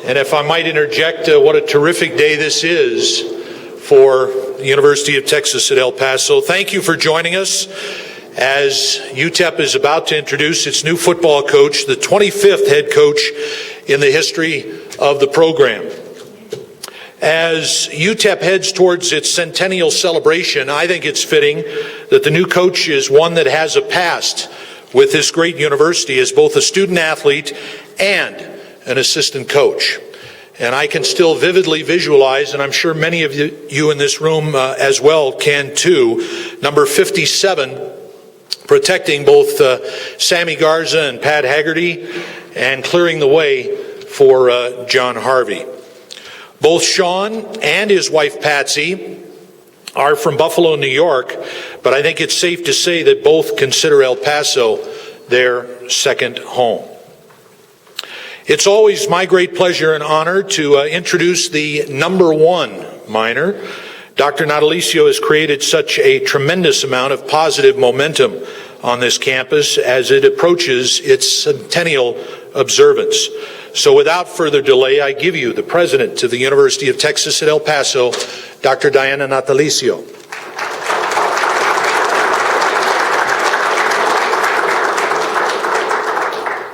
And if I might interject, what a terrific day this is for the University of Texas at El Paso. Thank you for joining us as UTEP is about to introduce its new football coach, the 25th head coach in the history of the program. As UTEP heads towards its centennial celebration, I think it's fitting that the new coach is one that has a past with this great university as both a student athlete and an assistant coach. And I can still vividly visualize, and I'm sure many of you in this room as well can too, number 57 protecting both Sammy Garza and Pat Haggerty and clearing the way for John Harvey. Both Sean and his wife Patsy are from Buffalo, New York, but I think it's safe to say that both consider El Paso their second home. It's always my great pleasure and honor to introduce the number one Miner. Dr. Natalicio has created such a tremendous amount of positive momentum on this campus as it approaches its centennial observance. So without further delay, I give you the president of the University of Texas at El Paso, Dr. Diana Natalicio.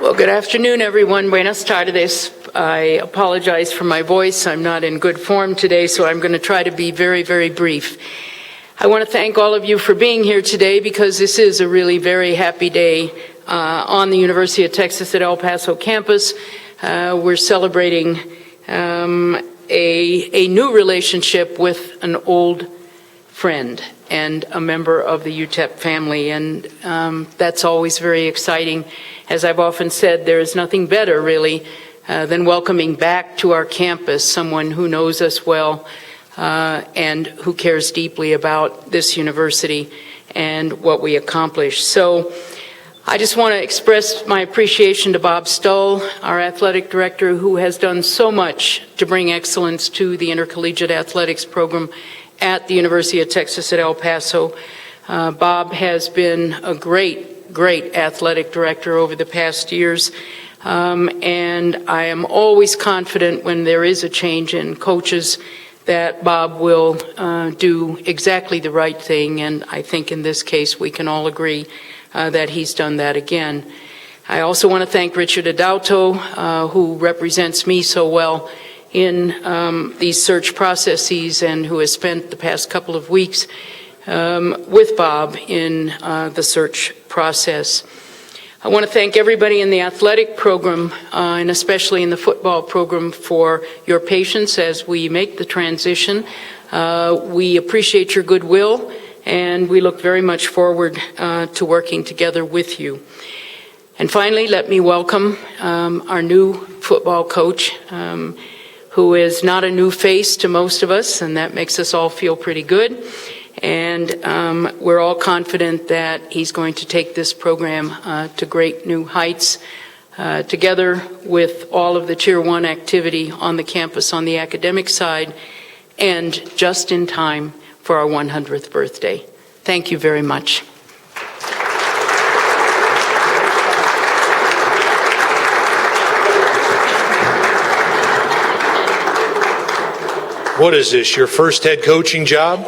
Well, good afternoon, everyone. Buenas tardes. I apologize for my voice. I'm not in good form today, so I'm going to try to be very, very brief. I want to thank all of you for being here today because this is a really very happy day on the University of Texas at El Paso campus. We're celebrating a new relationship with an old friend and a member of the UTEP family, and that's always very exciting. As I've often said, there is nothing better, really, than welcoming back to our campus someone who knows us well and who cares deeply about this university and what we accomplish. So I just want to express my appreciation to Bob Stull, our athletic director, who has done so much to bring excellence to the intercollegiate athletics program at the University of Texas at El Paso. Bob has been a great athletic director over the past years, and I am always confident when there is a change in coaches that Bob will do exactly the right thing, and I think in this case we can all agree that he's done that again. I also want to thank Richard Adauto, who represents me so well in these search processes and who has spent the past couple of weeks with Bob in the search process. I want to thank everybody in the athletic program and especially in the football program for your patience as we make the transition. We appreciate your goodwill and we look very much forward to working together with you. And finally, let me welcome our new football coach, who is not a new face to most of us, and that makes us all feel pretty good. And we're all confident that he's going to take this program to great new heights, together with all of the Tier 1 activity on the campus on the academic side, and just in time for our 100th birthday. Thank you very much. What is this, your first head coaching job?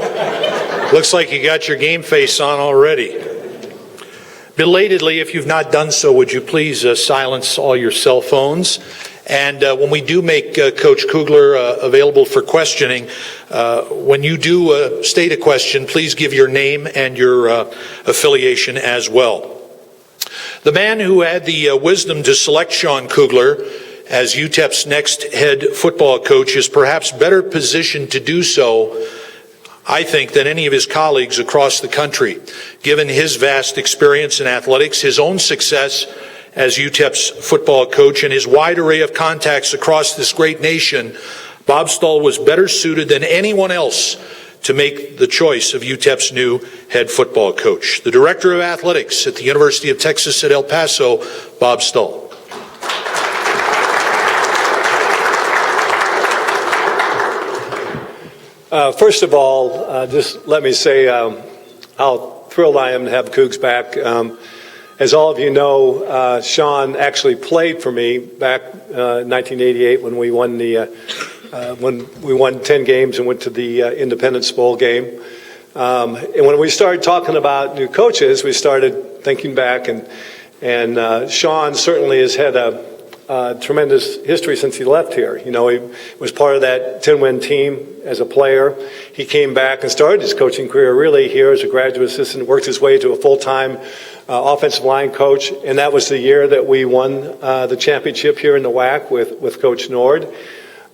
Looks like you got your game face on already. Belatedly, if you've not done so, would you please silence all your cell phones? And when we do make Coach Kugler available for questioning, when you do state a question, please give your name and your affiliation as well. The man who had the wisdom to select Sean Kugler as UTEP's next head football coach is perhaps better positioned to do so, I think, than any of his colleagues across the country, given his vast experience in athletics, his own success as UTEP's football coach, and his wide array of contacts across this great nation. Bob Stull was better suited than anyone else to make the choice of UTEP's new head football coach. The Director of Athletics at the University of Texas at El Paso, Bob Stull. First of all, just let me say how thrilled I am to have Cougs back. As all of you know, Sean actually played for me back in 1988 when we won 10 games and went to the Independence Bowl game. And when we started talking about new coaches, we started thinking back, and Sean certainly has had a tremendous history since he left here. You know, he was part of that 10-win team as a player. He came back and started his coaching career really here as a graduate assistant, worked his way to a full-time offensive line coach, and that was the year that we won the championship here in the WAC with Coach Nord.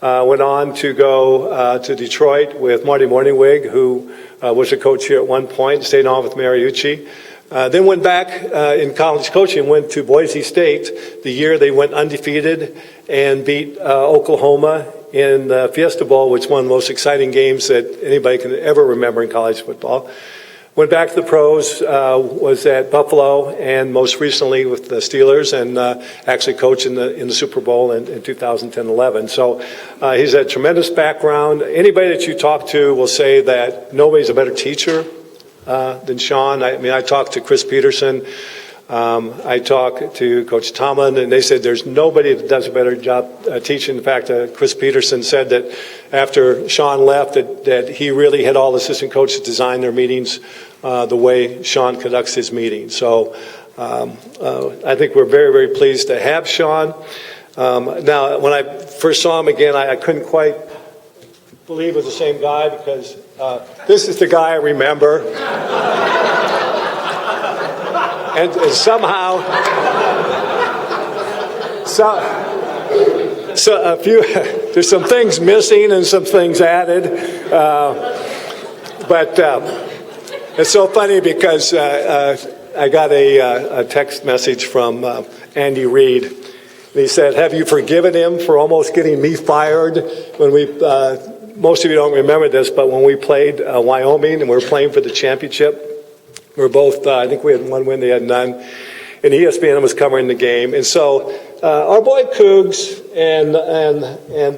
Went on to go to Detroit with Marty Morningwig, who was a coach here at one point, stayed on with Mariucci. Then went back in college coaching, went to Boise State the year they went undefeated and beat Oklahoma in the Fiesta Bowl, which was one of the most exciting games that anybody can ever remember in college football. Went back to the pros, was at Buffalo, and most recently with the Steelers, and actually coached in the Super Bowl in 2010-11. So he's a tremendous background. Anybody that you talk to will say that nobody's a better teacher than Sean. I mean, I talked to Chris Peterson. I talked to Coach Tomlin, and they said there's nobody that does a better job teaching. In fact, Chris Peterson said that after Sean left, that he really had all assistant coaches design their meetings the way Sean conducts his meetings. So I think we're very, very pleased to have Sean. Now, when I first saw him again, I couldn't quite believe it was the same guy because this is the guy I remember. And somehow, there's some things missing and some things added. But it's so funny because I got a text message from Andy Reid. And he said, "Have you forgiven him for almost getting me fired when we?" Most of you don't remember this, but when we played Wyoming and we were playing for the championship. We were both, I think we had one win, they had none. And ESPN was covering the game. And so our boy Cougs and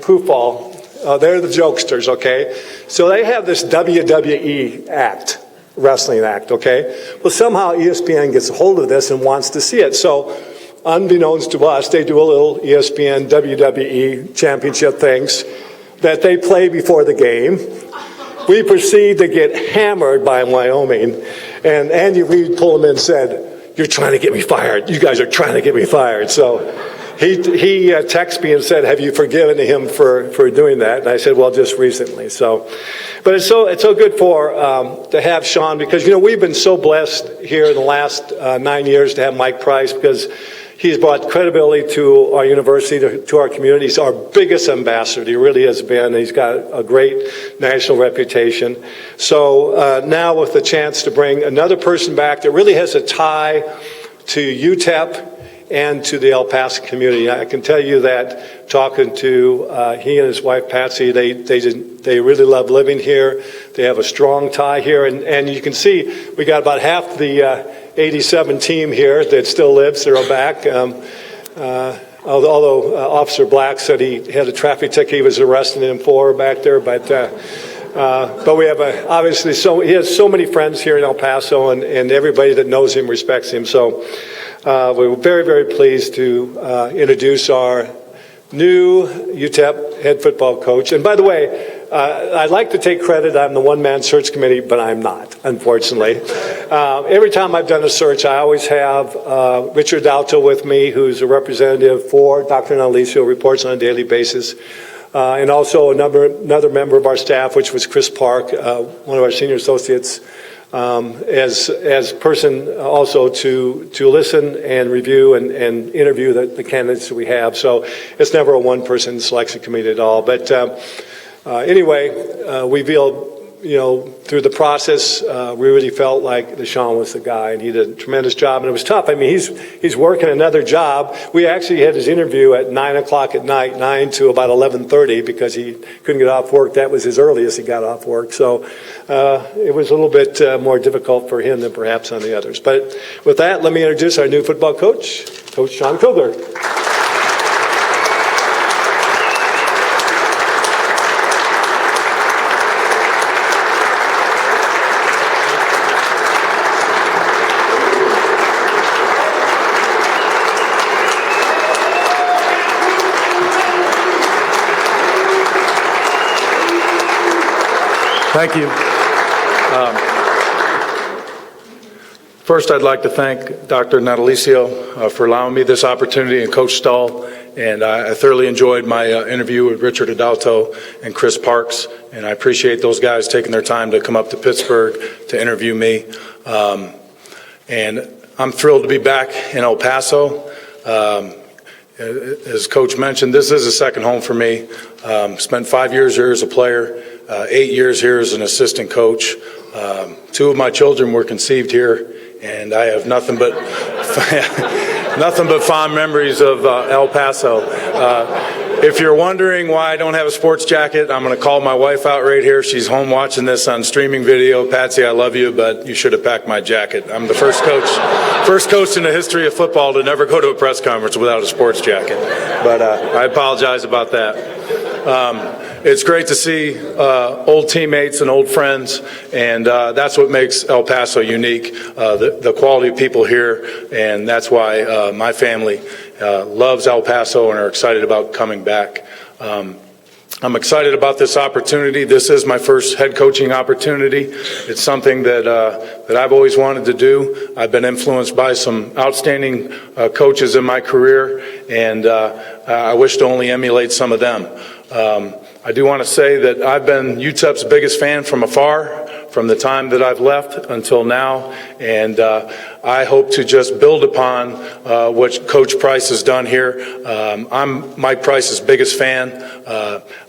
Poofball, they're the jokesters, okay? So they have this WWE act, wrestling act, okay? Well, somehow ESPN gets a hold of this and wants to see it. So unbeknownst to us, they do a little ESPN WWE championship things that they play before the game. We proceed to get hammered by Wyoming. And Andy Reid pulled him in and said, "You're trying to get me fired. You guys are trying to get me fired." So he texted me and said, "Have you forgiven him for doing that?" And I said, "Well, just recently." So, but it's so good to have Sean because, you know, we've been so blessed here in the last 9 years to have Mike Price because he's brought credibility to our university, to our community. He's our biggest ambassador. He really has been. He's got a great national reputation. So now with the chance to bring another person back that really has a tie to UTEP and to the El Paso community. I can tell you that talking to he and his wife Patsy, they really love living here. They have a strong tie here. And you can see we got about half the 87 team here that still lives. They're all back. Although Officer Black said he had a traffic ticket he was arresting him for back there, but we have obviously he has so many friends here in El Paso, and everybody that knows him respects him. So we're very, very pleased to introduce our new UTEP head football coach. And by the way, I'd like to take credit. I'm the one-man search committee, but I'm not, unfortunately. Every time I've done a search, I always have Richard Dalto with me, who's a representative for Dr. Natalicio, reports on a daily basis, and also another member of our staff, which was Chris Park, one of our senior associates, as person also to listen and review and interview the candidates that we have. So it's never a one-person selection committee at all. But anyway, we feel, you know, through the process, we really felt like Sean was the guy, and he did a tremendous job, and it was tough. I mean, he's working another job. We actually had his interview at 9 o'clock at night, 9 to about 11:30, because he couldn't get off work. That was his earliest he got off work. So it was a little bit more difficult for him than perhaps on the others. But with that, let me introduce our new football coach, Coach Sean Kugler. Thank you. First, I'd like to thank Dr. Natalicio for allowing me this opportunity, and Coach Stull. And I thoroughly enjoyed my interview with Richard Adalto and Chris Parks, and I appreciate those guys taking their time to come up to Pittsburgh to interview me. And I'm thrilled to be back in El Paso. As Coach mentioned, this is a second home for me. Spent 5 years here as a player, 8 years here as an assistant coach. 2 of my children were conceived here, and I have nothing but nothing but fond memories of El Paso. If you're wondering why I don't have a sports jacket, I'm going to call my wife out right here. She's home watching this on streaming video. Patsy, I love you, but you should have packed my jacket. I'm the first coach in the history of football to never go to a press conference without a sports jacket. But I apologize about that. It's great to see old teammates and old friends, and that's what makes El Paso unique, the quality of people here, and that's why my family loves El Paso and are excited about coming back. I'm excited about this opportunity. This is my first head coaching opportunity. It's something that I've always wanted to do. I've been influenced by some outstanding coaches in my career, and I wish to only emulate some of them. I do want to say that I've been UTEP's biggest fan from afar, from the time that I've left until now, and I hope to just build upon what Coach Price has done here. I'm Mike Price's biggest fan.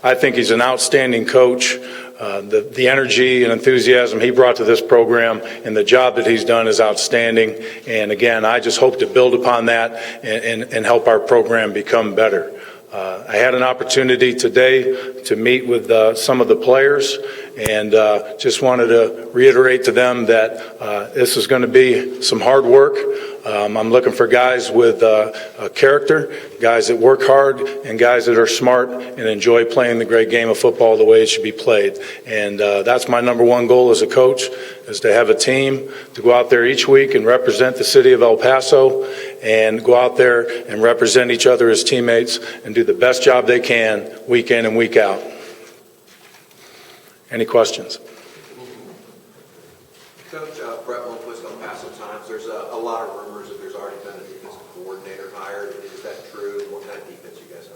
I think he's an outstanding coach. The energy and enthusiasm he brought to this program and the job that he's done is outstanding. And again, I just hope to build upon that and help our program become better. I had an opportunity today to meet with some of the players, and just wanted to reiterate to them that this is going to be some hard work. I'm looking for guys with character, guys that work hard, and guys that are smart and enjoy playing the great game of football the way it should be played. And that's my number one goal as a coach, is to have a team to go out there each week and represent the city of El Paso, and go out there and represent each other as teammates and do the best job they can week in and week out. Any questions? Coach, Brett Lundquist, El Paso Times. There's a lot of rumors that there's already been a defensive coordinator hired. Is that true? What kind of defense you guys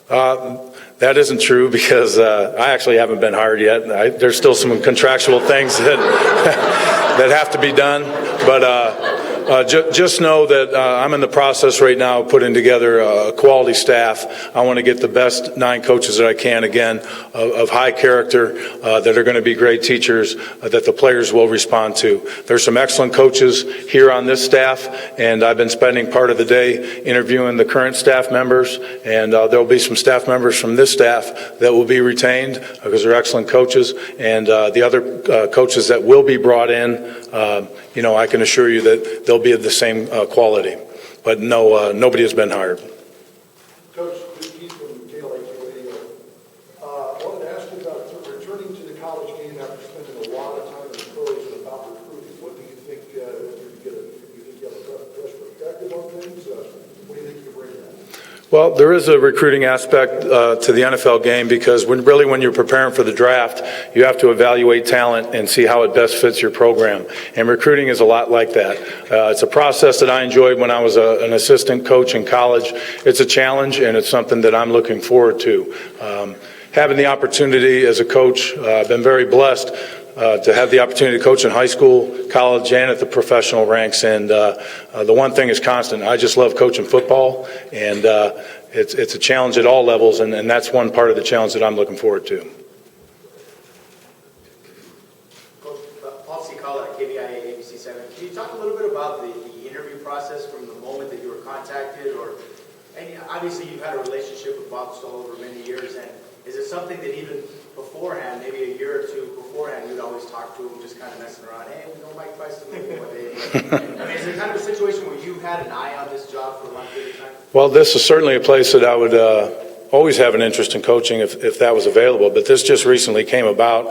have? That isn't true, because I actually haven't been hired yet. There's still some contractual things that that have to be done, but just know that I'm in the process right now of putting together a quality staff. I want to get the best 9 coaches that I can, again, of high character, that are going to be great teachers, that the players will respond to. There's some excellent coaches here on this staff, and I've been spending part of the day interviewing the current staff members, and there'll be some staff members from this staff that will be retained because they're excellent coaches, and the other coaches that will be brought in, I can assure you that they'll be of the same quality. But no, nobody has been hired. Coach, Keith from KLAQ Radio. I wanted to ask you about returning to the college game after spending a lot of time in the pros and about recruiting. What do you think? You think you have a fresh perspective on things? What do you think you can bring to that? Well, there is a recruiting aspect to the NFL game, because when you're preparing for the draft, you have to evaluate talent and see how it best fits your program. And recruiting is a lot like that. It's a process that I enjoyed when I was an assistant coach in college. It's a challenge, and it's something that I'm looking forward to. Having the opportunity as a coach, I've been very blessed to have the opportunity to coach in high school, college, and at the professional ranks. And the one thing is constant. I just love coaching football, and it's a challenge at all levels, and that's one part of the challenge that I'm looking forward to. Coach, KBIA ABC 7. Can you talk a little bit about the interview process from the moment that you were contacted, and obviously you've had a relationship with Bob Stull over many years, and is it something that even beforehand, maybe a year or two beforehand, you'd always talk to him, just kind of messing around, hey, we know Mike Price is leaving one day. I mean, is it kind of a situation where you had an eye on this job for a long period of time? Well, this is certainly a place that I would always have an interest in coaching if that was available, but this just recently came about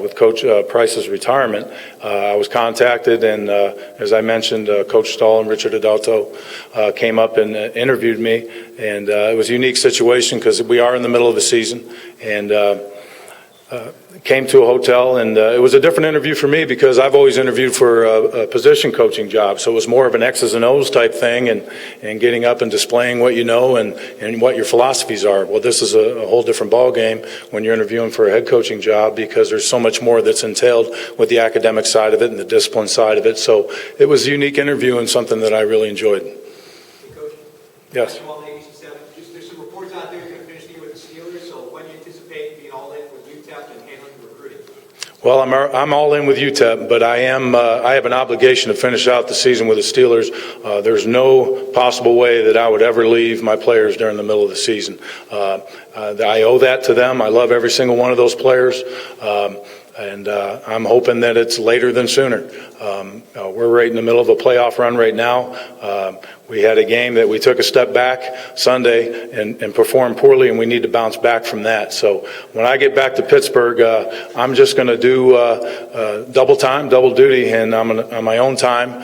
with Coach Price's retirement. I was contacted, and as I mentioned, Coach Stull and Richard Adalto came up and interviewed me, and it was a unique situation because we are in the middle of the season, and came to a hotel, and it was a different interview for me because I've always interviewed for a position coaching job, so it was more of an X's and O's type thing, and getting up and displaying what you know and what your philosophies are. Well, this is a whole different ball game when you're interviewing for a head coaching job because there's so much more that's entailed with the academic side of it and the discipline side of it. So it was a unique interview and something that I really enjoyed. Hey, Coach. Yes. There's some reports out there you're going to finish the year with the Steelers, so when do you anticipate being all in with UTEP and handling the recruiting? Well, I'm all in with UTEP, but I have an obligation to finish out the season with the Steelers. There's no possible way that I would ever leave my players during the middle of the season. I owe that to them. I love every single one of those players. And I'm hoping that it's later than sooner. We're right in the middle of a playoff run right now. We had a game that we took a step back Sunday and performed poorly, and we need to bounce back from that. So when I get back to Pittsburgh, I'm just going to do double time, double duty, and I'm gonna, on my own time,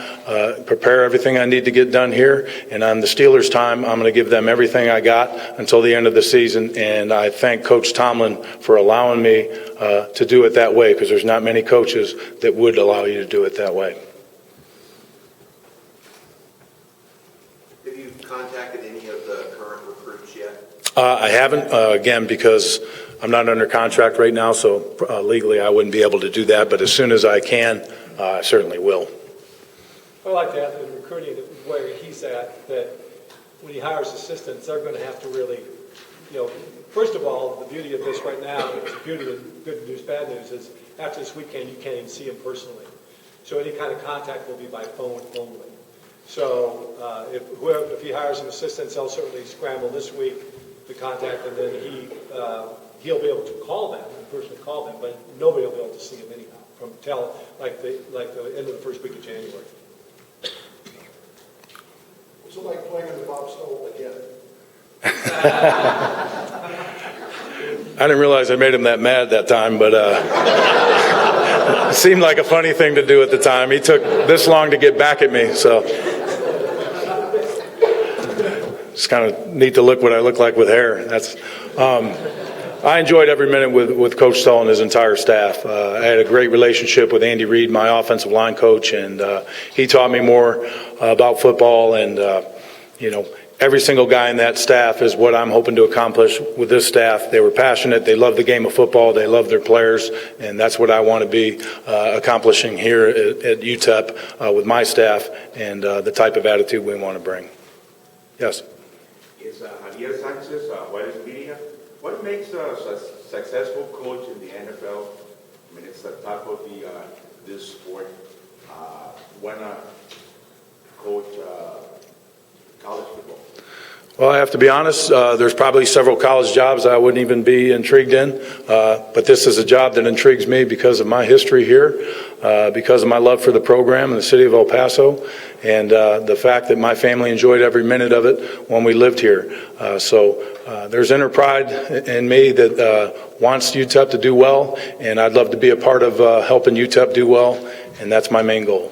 prepare everything I need to get done here. And on the Steelers' time, I'm going to give them everything I got until the end of the season. And I thank Coach Tomlin for allowing me to do it that way, because there's not many coaches that would allow you to do it that way. Have you contacted any of the current recruits yet? I haven't, again, because I'm not under contract right now, so legally I wouldn't be able to do that. But as soon as I can, I certainly will. I'd like to add in recruiting where he's at, that when he hires assistants, they're going to have to really, first of all, the beauty of this right now, the beauty of good news, bad news, is after this weekend, you can't even see him personally. So any kind of contact will be by phone only. So if he hires some assistants, they'll certainly scramble this week to contact, and then he'll be able to call them, personally call them, but nobody will be able to see him anyhow from till like the end of the first week of January. What's it like playing under Bob Stull again? I didn't realize I made him that mad that time, but it seemed like a funny thing to do at the time. He took this long to get back at me, so it's kind of neat to look what I look like with hair. I enjoyed every minute with Coach Stull and his entire staff. I had a great relationship with Andy Reid, my offensive line coach, and he taught me more about football. And every single guy in that staff is what I'm hoping to accomplish with this staff. They were passionate. They love the game of football. They love their players, and that's what I want to be accomplishing here at UTEP with my staff and the type of attitude we want to bring. Yes. Yes, Javier Sanchez, Juarez Media. What makes a successful coach in the NFL? I mean, it's the top of this sport. When a coach college football? Well, I have to be honest, there's probably several college jobs I wouldn't even be intrigued in, but this is a job that intrigues me because of my history here, because of my love for the program and the city of El Paso, and the fact that my family enjoyed every minute of it when we lived here. So there's inner pride in me that wants UTEP to do well, and I'd love to be a part of helping UTEP do well, and that's my main goal.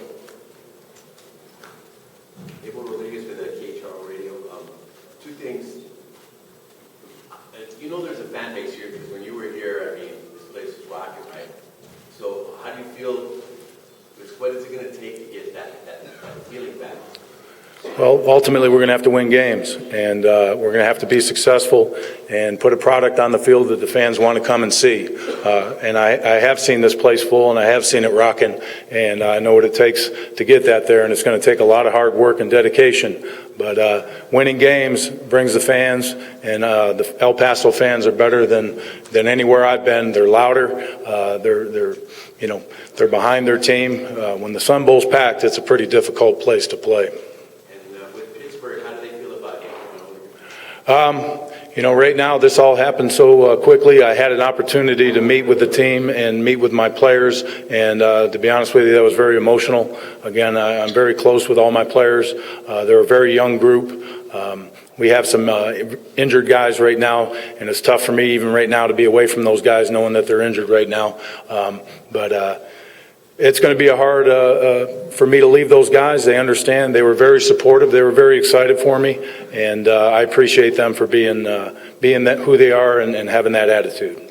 There's a fan base here because when you were here, I mean, this place is rocking, right? So how do you feel, what is it going to take to get that feeling back? Well, ultimately, we're going to have to win games, and we're going to have to be successful and put a product on the field that the fans want to come and see. And I have seen this place full, and I have seen it rocking, and I know what it takes to get that there, and it's going to take a lot of hard work and dedication. But winning games brings the fans, and the El Paso fans are better than anywhere I've been. They're louder. They're behind their team. When the Sun Bowl's packed, it's a pretty difficult place to play. Right now, this all happened so quickly. I had an opportunity to meet with the team and meet with my players, and to be honest with you, that was very emotional. Again, I'm very close with all my players. They're a very young group. We have some injured guys right now, and it's tough for me even right now to be away from those guys knowing that they're injured right now. But it's going to be hard for me to leave those guys. They understand. They were very supportive. They were very excited for me, and I appreciate them for being who they are and having that attitude.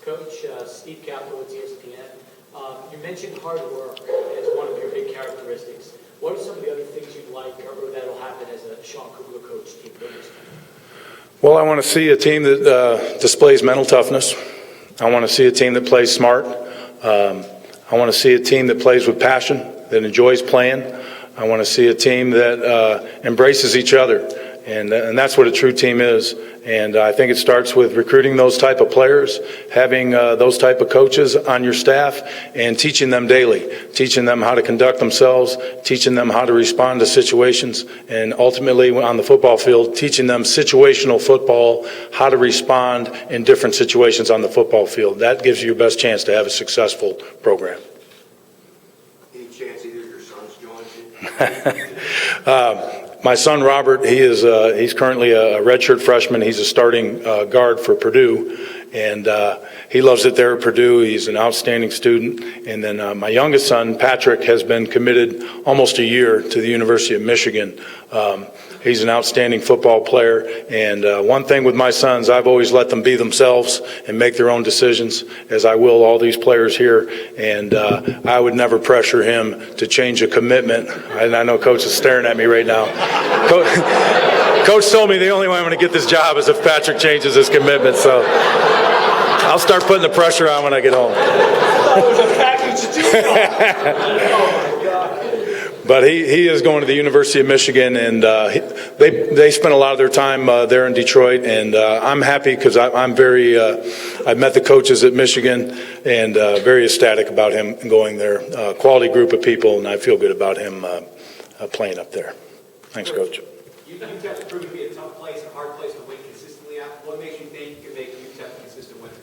Coach, Steve Kaplowitz, ESPN. You mentioned hard work as one of your big characteristics. What are some of the other things you'd like or that'll happen as a Sean Kugler coach team builders? Well, I want to see a team that displays mental toughness. I want to see a team that plays smart. I want to see a team that plays with passion, that enjoys playing. I want to see a team that embraces each other, and that's what a true team is. And I think it starts with recruiting those type of players, having those type of coaches on your staff, and teaching them daily, teaching them how to conduct themselves, teaching them how to respond to situations, and ultimately on the football field, teaching them situational football, how to respond in different situations on the football field. That gives you your best chance to have a successful program. Any chance either of your sons join you? My son Robert, he's currently a redshirt freshman. He's a starting guard for Purdue, and he loves it there at Purdue. He's an outstanding student. And then my youngest son, Patrick, has been committed almost a year to the University of Michigan. He's an outstanding football player. And one thing with my sons, I've always let them be themselves and make their own decisions, as I will all these players here. And I would never pressure him to change a commitment. I know Coach is staring at me right now. Coach told me the only way I'm going to get this job is if Patrick changes his commitment. So I'll start putting the pressure on when I get home. But he is going to the University of Michigan, and they spend a lot of their time there in Detroit, and I'm happy because I've met the coaches at Michigan, and very ecstatic about him going there. Quality group of people, and I feel good about him playing up there. Thanks, Coach. UTEP has proven to be a tough place, a hard place to win consistently at. What makes you think you can make UTEP a consistent winner?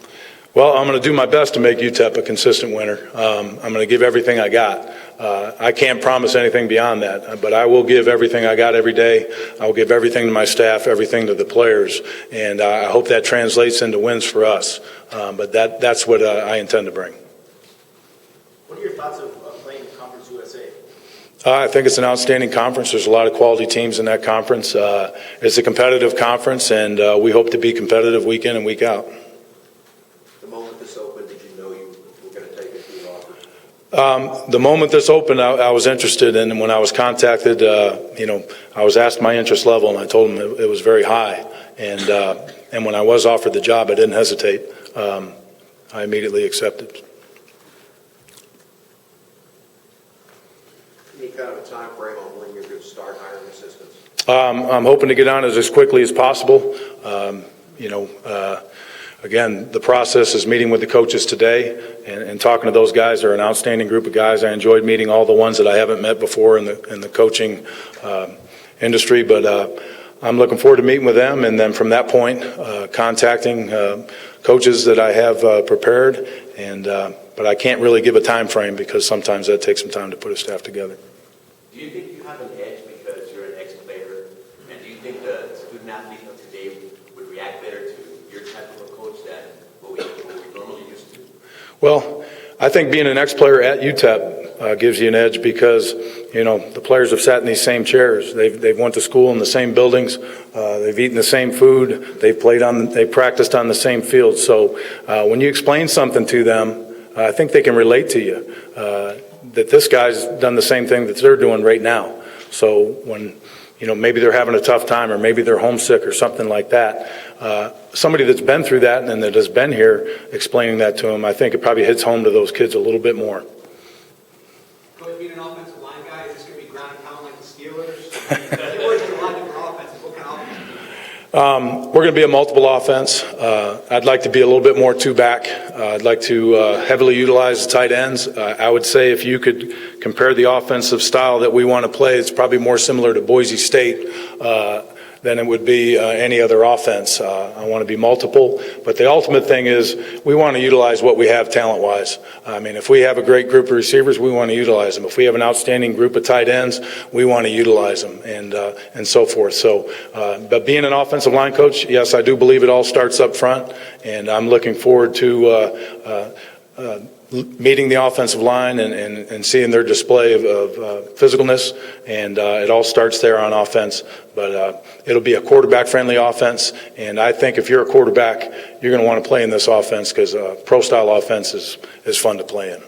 Well, I'm going to do my best to make UTEP a consistent winner. I'm going to give everything I got. I can't promise anything beyond that, but I will give everything I got every day. I will give everything to my staff, everything to the players, and I hope that translates into wins for us. But that's what I intend to bring. What are your thoughts of playing in Conference USA? I think it's an outstanding conference. There's a lot of quality teams in that conference. It's a competitive conference, and we hope to be competitive week in and week out. The moment this opened, did you know you were going to take it to an offer? The moment this opened, I was interested, and when I was contacted, I was asked my interest level, and I told them it was very high. And when I was offered the job, I didn't hesitate. I immediately accepted. Any kind of a time frame on when you're going to start hiring assistants? I'm hoping to get on it as quickly as possible. Again, the process is meeting with the coaches today and talking to those guys. They're an outstanding group of guys. I enjoyed meeting all the ones that I haven't met before in the coaching industry, but I'm looking forward to meeting with them, and then from that point, contacting coaches that I have prepared. But I can't really give a time frame because sometimes that takes some time to put a staff together. Do you think you have an edge because you're an ex-player? And do you think the student athlete of today would react better to your type of a coach than what we normally used to? Well, I think being an ex-player at UTEP gives you an edge because, the players have sat in these same chairs. They've went to school in the same buildings. They've eaten the same food. They practiced on the same field. So when you explain something to them, I think they can relate to you, that this guy's done the same thing that they're doing right now. So when, maybe they're having a tough time or maybe they're homesick or something like that, somebody that's been through that and that has been here explaining that to them, I think it probably hits home to those kids a little bit more. Coach, being an offensive line guy, is this going to be ground and pound like the Steelers? It works with a lot of different offenses. What kind of offense? We're going to be a multiple offense. I'd like to be a little bit more two-back. I'd like to heavily utilize the tight ends. I would say if you could compare the offensive style that we want to play, it's probably more similar to Boise State than it would be any other offense. I want to be multiple, but the ultimate thing is we want to utilize what we have talent-wise. I mean, if we have a great group of receivers, we want to utilize them. If we have an outstanding group of tight ends, we want to utilize them, and so forth. So, but being an offensive line coach, yes, I do believe it all starts up front, and I'm looking forward to meeting the offensive line and seeing their display of physicalness, and it all starts there on offense. But it'll be a quarterback-friendly offense, and I think if you're a quarterback, you're going to want to play in this offense because pro-style offense is fun to play in.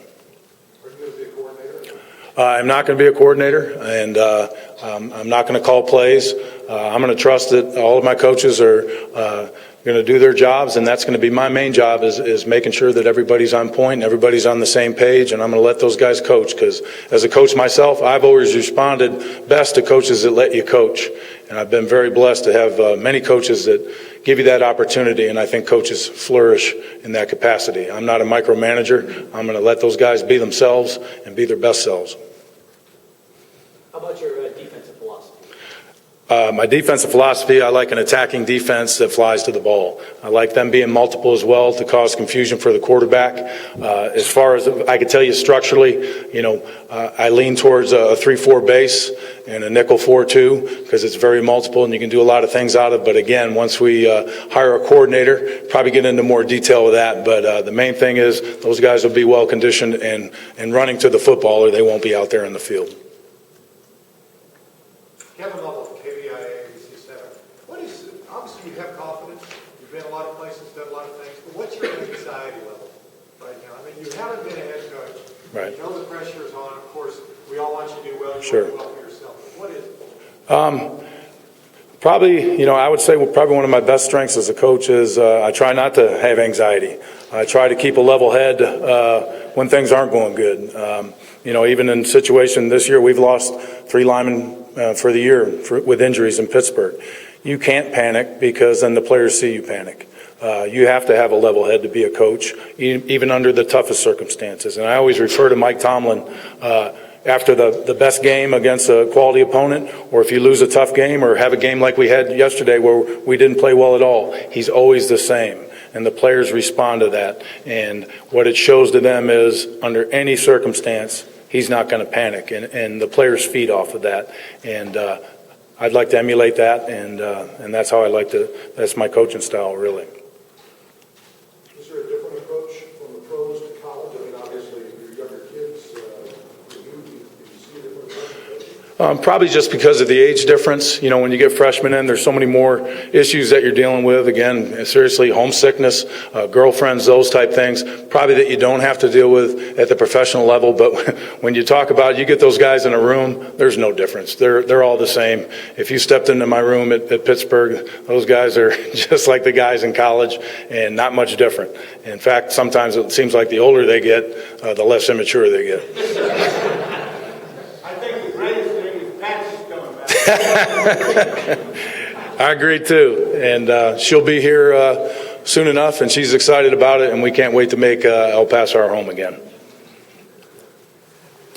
I'm not going to be a coordinator, and I'm not going to call plays. I'm going to trust that all of my coaches are going to do their jobs, and that's going to be my main job is making sure that everybody's on point and everybody's on the same page, and I'm going to let those guys coach because as a coach myself, I've always responded best to coaches that let you coach, and I've been very blessed to have many coaches that give you that opportunity, and I think coaches flourish in that capacity. I'm not a micromanager. I'm going to let those guys be themselves and be their best selves. How about your defensive philosophy? My defensive philosophy, I like an attacking defense that flies to the ball. I like them being multiple as well to cause confusion for the quarterback. As far as I can tell you structurally, I lean towards a 3-4 base and a nickel 4-2 because it's very multiple and you can do a lot of things out of it. But again, once we hire a coordinator, probably get into more detail with that. But the main thing is those guys will be well conditioned and running to the football or they won't be out there in the field. Kevin Lovell, KBIA, ABC7. Obviously you have confidence, you've been a lot of places, done a lot of things, but what's your anxiety level right now? I mean, you haven't been a head coach. Right. You know the pressure is on. Of course, we all want you to do well. You Sure. want to do well for yourself. What is it? Probably, I would say probably one of my best strengths as a coach is I try not to have anxiety. I try to keep a level head when things aren't going good. Even in situation this year, we've lost 3 linemen for the year with injuries in Pittsburgh. You can't panic because then the players see you panic. You have to have a level head to be a coach, even under the toughest circumstances. And I always refer to Mike Tomlin after the best game against a quality opponent, or if you lose a tough game or have a game like we had yesterday where we didn't play well at all, he's always the same. And the players respond to that. And what it shows to them is under any circumstance, he's not going to panic. And the players feed off of that. And I'd like to emulate that. And that's how I like to, that's my coaching style, really. Is there a different approach from the pros to college? I mean, obviously, your younger kids, do you see a different approach? Probably just because of the age difference. When you get freshmen in, there's so many more issues that you're dealing with. Again, seriously, homesickness, girlfriends, those type things. Probably that you don't have to deal with at the professional level. But when you talk about, you get those guys in a room, there's no difference. They're all the same. If you stepped into my room at Pittsburgh, those guys are just like the guys in college and not much different. In fact, sometimes it seems like the older they get, the less immature they get. I think the greatest thing is Pat's coming back. I agree too, and she'll be here soon enough, and she's excited about it, and we can't wait to make El Paso our home again.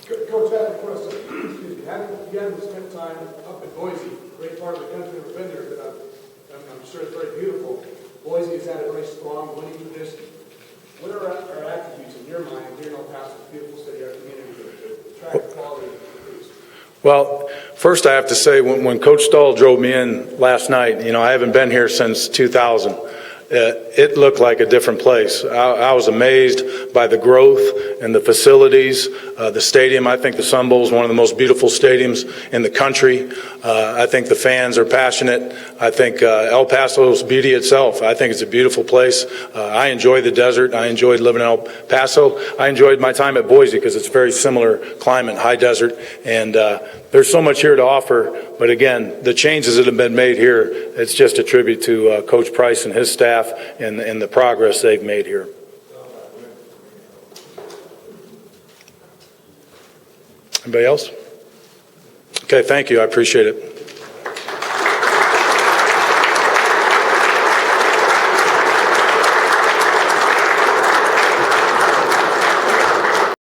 Coach, I have a question. Excuse me. You haven't spent time up in Boise, great part of the country. I've been there, but I'm sure it's very beautiful. Boise has had a very strong winning tradition. What are our attitudes in your mind here in El Paso, beautiful city, our community, to attract quality? Well, first I have to say, when Coach Stull drove me in last night, I haven't been here since 2000. It looked like a different place. I was amazed by the growth and the facilities, the stadium. I think the Sun Bowl is one of the most beautiful stadiums in the country. I think the fans are passionate. I think El Paso's beauty itself, I think it's a beautiful place. I enjoy the desert. I enjoyed living in El Paso. I enjoyed my time at Boise because it's very similar climate, high desert, and there's so much here to offer. But again, the changes that have been made here, it's just a tribute to Coach Price and his staff and the progress they've made here. Anybody else? Okay, thank you. I appreciate it.